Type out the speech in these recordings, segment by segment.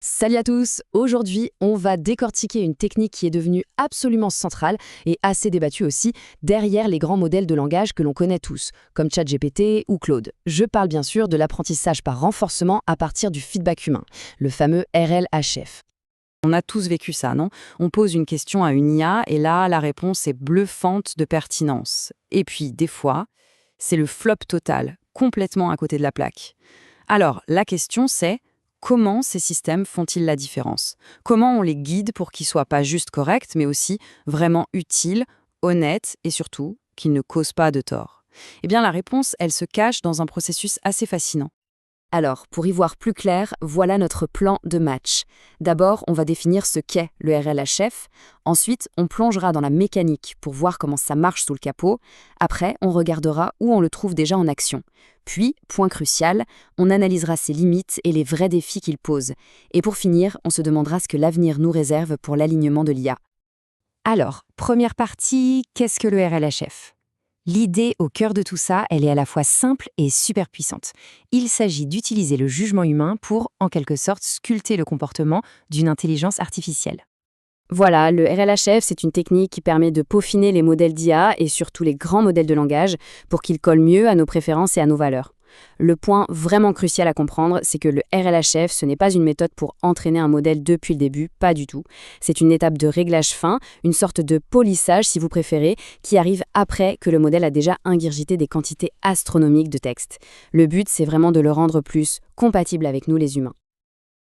Salut à tous! Aujourd'hui, on va décortiquer une technique qui est devenue absolument centrale et assez débattue aussi derrière les grands modèles de langage que l'on connaît tous, comme ChatGPT ou Claude. Je parle bien sûr de l'apprentissage par renforcement à partir du feedback humain, le fameux RLHF. On a tous vécu ça, non? On pose une question à une IA et là, la réponse est bluffante de pertinence. Et puis, des fois, c'est le flop total, complètement à côté de la plaque. Alors, la question c'est, comment ces systèmes font-ils la différence? Comment on les guide pour qu'ils soient pas juste corrects, mais aussi vraiment utiles, honnêtes et surtout, qu'ils ne causent pas de tort? Eh bien, la réponse, elle se cache dans un processus assez fascinant. Alors, pour y voir plus clair, voilà notre plan de match. D'abord, on va définir ce qu'est le RLHF. Ensuite, on plongera dans la mécanique pour voir comment ça marche sous le capot. Après, on regardera où on le trouve déjà en action. Puis, point crucial, on analysera ses limites et les vrais défis qu'il pose. Et pour finir, on se demandera ce que l'avenir nous réserve pour l'alignement de l'IA. Alors, première partie, qu'est-ce que le RLHF? L'idée au cœur de tout ça, elle est à la fois simple et super puissante. Il s'agit d'utiliser le jugement humain pour, en quelque sorte, sculpter le comportement d'une intelligence artificielle. Voilà, le RLHF, c'est une technique qui permet de peaufiner les modèles d'IA et surtout les grands modèles de langage pour qu'ils collent mieux à nos préférences et à nos valeurs. Le point vraiment crucial à comprendre, c'est que le RLHF, ce n'est pas une méthode pour entraîner un modèle depuis le début, pas du tout. C'est une étape de réglage fin, une sorte de polissage si vous préférez, qui arrive après que le modèle a déjà ingurgité des quantités astronomiques de texte. Le but, c'est vraiment de le rendre plus compatible avec nous les humains.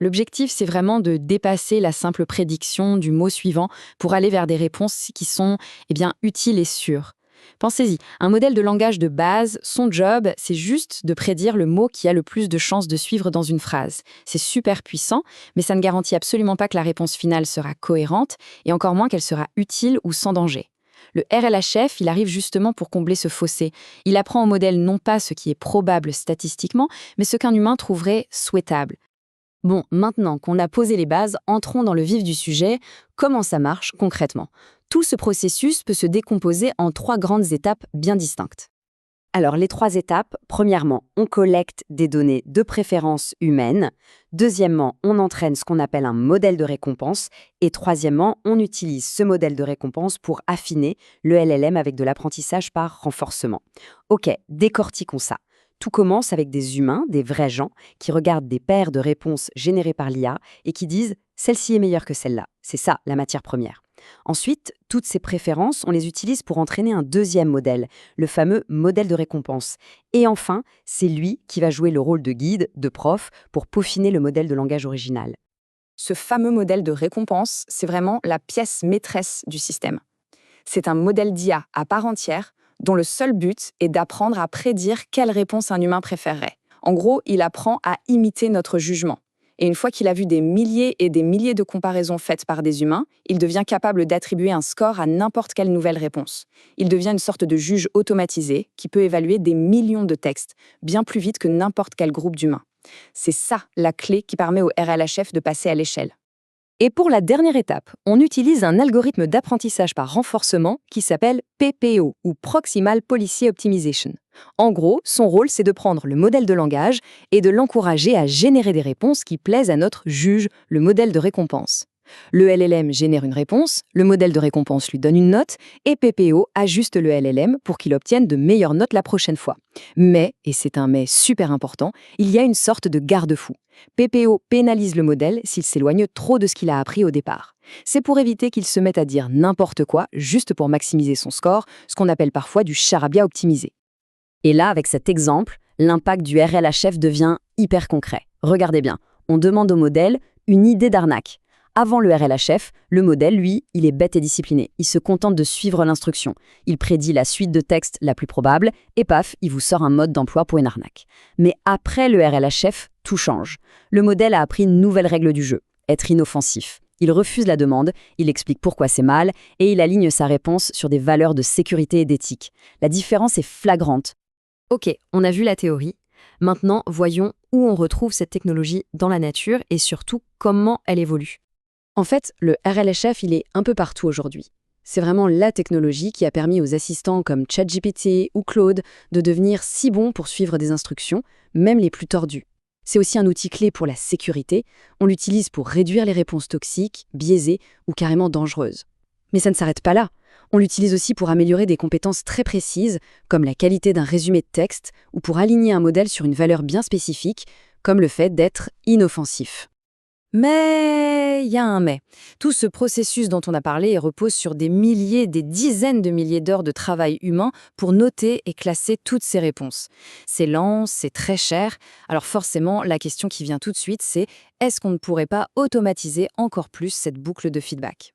L'objectif, c'est vraiment de dépasser la simple prédiction du mot suivant pour aller vers des réponses qui sont utiles et sûres. Pensez-y, un modèle de langage de base, son job, c'est juste de prédire le mot qui a le plus de chances de suivre dans une phrase. C'est super puissant, mais ça ne garantit absolument pas que la réponse finale sera cohérente, et encore moins qu'elle sera utile ou sans danger. Le RLHF, il arrive justement pour combler ce fossé. Il apprend au modèle non pas ce qui est probable statistiquement, mais ce qu'un humain trouverait souhaitable. Bon, maintenant qu'on a posé les bases, entrons dans le vif du sujet. Comment ça marche concrètement? Tout ce processus peut se décomposer en 3 grandes étapes bien distinctes. Alors, les 3 étapes, premièrement, on collecte des données de préférence humaine. Deuxièmement, on entraîne ce qu'on appelle un modèle de récompense. Et troisièmement, on utilise ce modèle de récompense pour affiner le LLM avec de l'apprentissage par renforcement. Ok, décortiquons ça. Tout commence avec des humains, des vrais gens, qui regardent des paires de réponses générées par l'IA et qui disent « celle-ci est meilleure que celle-là ». C'est ça, la matière première. Ensuite, toutes ces préférences, on les utilise pour entraîner un deuxième modèle, le fameux modèle de récompense. Et enfin, c'est lui qui va jouer le rôle de guide, de prof, pour peaufiner le modèle de langage original. Ce fameux modèle de récompense, c'est vraiment la pièce maîtresse du système. C'est un modèle d'IA à part entière, dont le seul but est d'apprendre à prédire quelle réponse un humain préférerait. En gros, il apprend à imiter notre jugement. Et une fois qu'il a vu des milliers et des milliers de comparaisons faites par des humains, il devient capable d'attribuer un score à n'importe quelle nouvelle réponse. Il devient une sorte de juge automatisé qui peut évaluer des millions de textes, bien plus vite que n'importe quel groupe d'humains. C'est ça la clé qui permet au RLHF de passer à l'échelle. Et pour la dernière étape, on utilise un algorithme d'apprentissage par renforcement qui s'appelle PPO, ou Proximal Policy Optimization. En gros, son rôle, c'est de prendre le modèle de langage et de l'encourager à générer des réponses qui plaisent à notre juge, le modèle de récompense. Le LLM génère une réponse, le modèle de récompense lui donne une note, et PPO ajuste le LLM pour qu'il obtienne de meilleures notes la prochaine fois. Mais, et c'est un mais super important, il y a une sorte de garde-fou. PPO pénalise le modèle s'il s'éloigne trop de ce qu'il a appris au départ. C'est pour éviter qu'il se mette à dire n'importe quoi, juste pour maximiser son score, ce qu'on appelle parfois du charabia optimisé. Et là, avec cet exemple, l'impact du RLHF devient hyper concret. Regardez bien, on demande au modèle une idée d'arnaque. Avant le RLHF, le modèle, lui, il est bête et discipliné. Il se contente de suivre l'instruction. Il prédit la suite de textes la plus probable et paf, il vous sort un mode d'emploi pour une arnaque. Mais après le RLHF, tout change. Le modèle a appris une nouvelle règle du jeu, être inoffensif. Il refuse la demande, il explique pourquoi c'est mal et il aligne sa réponse sur des valeurs de sécurité et d'éthique. La différence est flagrante. Ok, on a vu la théorie. Maintenant, voyons où on retrouve cette technologie dans la nature et surtout comment elle évolue. En fait, le RLHF, il est un peu partout aujourd'hui. C'est vraiment la technologie qui a permis aux assistants comme ChatGPT ou Claude de devenir si bons pour suivre des instructions, même les plus tordues. C'est aussi un outil clé pour la sécurité. On l'utilise pour réduire les réponses toxiques, biaisées ou carrément dangereuses. Mais ça ne s'arrête pas là. On l'utilise aussi pour améliorer des compétences très précises, comme la qualité d'un résumé de texte, ou pour aligner un modèle sur une valeur bien spécifique, comme le fait d'être inoffensif. Mais il y a un mais. Tout ce processus dont on a parlé repose sur des milliers, des dizaines de milliers d'heures de travail humain pour noter et classer toutes ces réponses. C'est lent, c'est très cher. Alors forcément, la question qui vient tout de suite, c'est est-ce qu'on ne pourrait pas automatiser encore plus cette boucle de feedback ?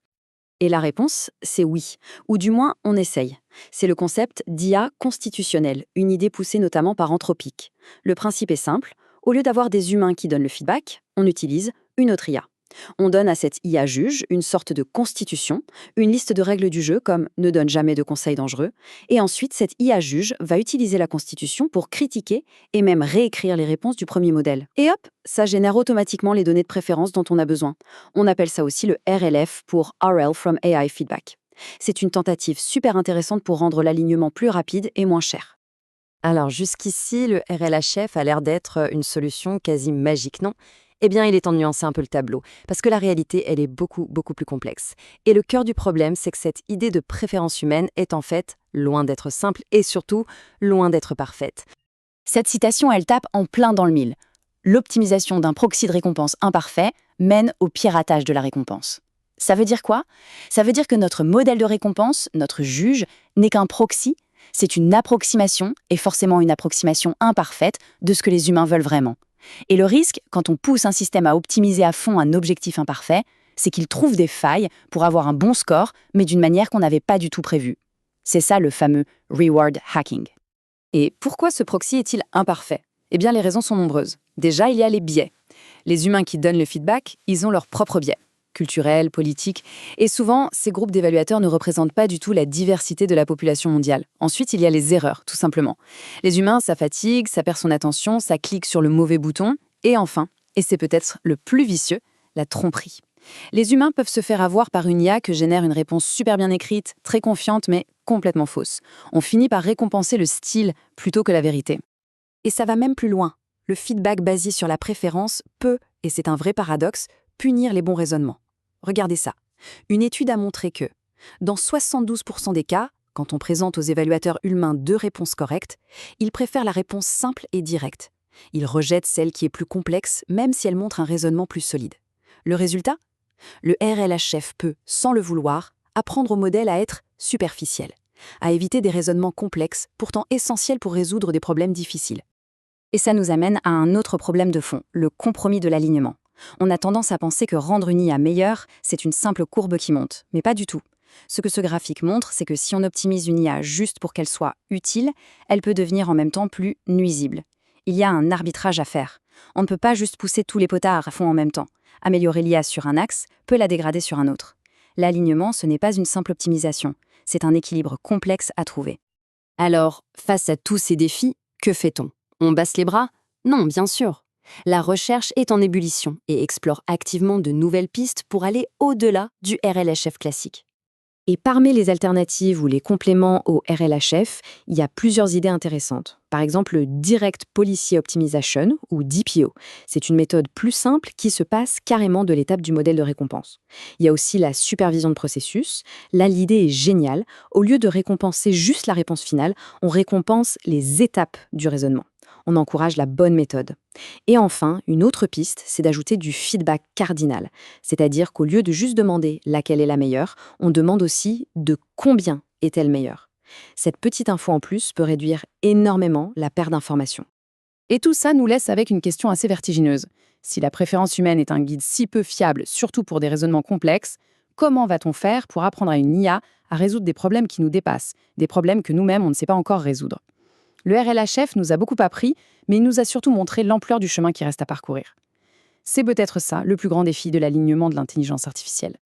Et la réponse, c'est oui, ou du moins on essaye. C'est le concept d'IA constitutionnelle, une idée poussée notamment par Anthropic. Le principe est simple, au lieu d'avoir des humains qui donnent le feedback, on utilise une autre IA. On donne à cette IA juge une sorte de constitution, une liste de règles du jeu comme ne donne jamais de conseils dangereux, et ensuite cette IA juge va utiliser la constitution pour critiquer et même réécrire les réponses du premier modèle. Et hop, ça génère automatiquement les données de préférence dont on a besoin. On appelle ça aussi le RLF pour RL from AI Feedback. C'est une tentative super intéressante pour rendre l'alignement plus rapide et moins cher. Alors jusqu'ici, le RLHF a l'air d'être une solution quasi magique, non ? Eh bien, il est temps de nuancer un peu le tableau, parce que la réalité, elle est beaucoup plus complexe. Et le cœur du problème, c'est que cette idée de préférence humaine est en fait loin d'être simple et surtout loin d'être parfaite. Cette citation, elle tape en plein dans le mille. L'optimisation d'un proxy de récompense imparfait mène au piratage de la récompense. Ça veut dire quoi ? Ça veut dire que notre modèle de récompense, notre juge, n'est qu'un proxy, c'est une approximation, et forcément une approximation imparfaite, de ce que les humains veulent vraiment. Et le risque, quand on pousse un système à optimiser à fond un objectif imparfait, c'est qu'il trouve des failles pour avoir un bon score, mais d'une manière qu'on n'avait pas du tout prévue. C'est ça le fameux reward hacking. Et pourquoi ce proxy est-il imparfait ? Eh bien, les raisons sont nombreuses. Déjà, il y a les biais. Les humains qui donnent le feedback, ils ont leurs propres biais, culturels, politiques, et souvent, ces groupes d'évaluateurs ne représentent pas du tout la diversité de la population mondiale. Ensuite, il y a les erreurs, tout simplement. Les humains, ça fatigue, ça perd son attention, ça clique sur le mauvais bouton, et enfin, et c'est peut-être le plus vicieux, la tromperie. Les humains peuvent se faire avoir par une IA que génère une réponse super bien écrite, très confiante, mais complètement fausse. On finit par récompenser le style plutôt que la vérité. Et ça va même plus loin. Le feedback basé sur la préférence peut, et c'est un vrai paradoxe, punir les bons raisonnements. Regardez ça. Une étude a montré que, dans 72% des cas, quand on présente aux évaluateurs humains 2 réponses correctes, ils préfèrent la réponse simple et directe. Ils rejettent celle qui est plus complexe, même si elle montre un raisonnement plus solide. Le résultat ? Le RLHF peut, sans le vouloir, apprendre au modèle à être superficiel, à éviter des raisonnements complexes, pourtant essentiels pour résoudre des problèmes difficiles. Et ça nous amène à un autre problème de fond, le compromis de l'alignement. On a tendance à penser que rendre une IA meilleure, c'est une simple courbe qui monte, mais pas du tout. Ce que ce graphique montre, c'est que si on optimise une IA juste pour qu'elle soit utile, elle peut devenir en même temps plus nuisible. Il y a un arbitrage à faire. On ne peut pas juste pousser tous les potards à fond en même temps. Améliorer l'IA sur un axe peut la dégrader sur un autre. L'alignement, ce n'est pas une simple optimisation, c'est un équilibre complexe à trouver. Alors, face à tous ces défis, que fait-on ? On baisse les bras ? Non, bien sûr. La recherche est en ébullition et explore activement de nouvelles pistes pour aller au-delà du RLHF classique. Et parmi les alternatives ou les compléments au RLHF, il y a plusieurs idées intéressantes. Par exemple, le Direct Policy Optimization, ou DPO. C'est une méthode plus simple qui se passe carrément de l'étape du modèle de récompense. Il y a aussi la supervision de processus. Là, l'idée est géniale. Au lieu de récompenser juste la réponse finale, on récompense les étapes du raisonnement. On encourage la bonne méthode. Et enfin, une autre piste, c'est d'ajouter du feedback cardinal. C'est-à-dire qu'au lieu de juste demander laquelle est la meilleure, on demande aussi de combien est-elle meilleure. Cette petite info en plus peut réduire énormément la perte d'informations. Et tout ça nous laisse avec une question assez vertigineuse. Si la préférence humaine est un guide si peu fiable, surtout pour des raisonnements complexes, comment va-t-on faire pour apprendre à une IA à résoudre des problèmes qui nous dépassent, des problèmes que nous-mêmes on ne sait pas encore résoudre ? Le RLHF nous a beaucoup appris, mais il nous a surtout montré l'ampleur du chemin qui reste à parcourir. C'est peut-être ça, le plus grand défi de l'alignement de l'intelligence artificielle.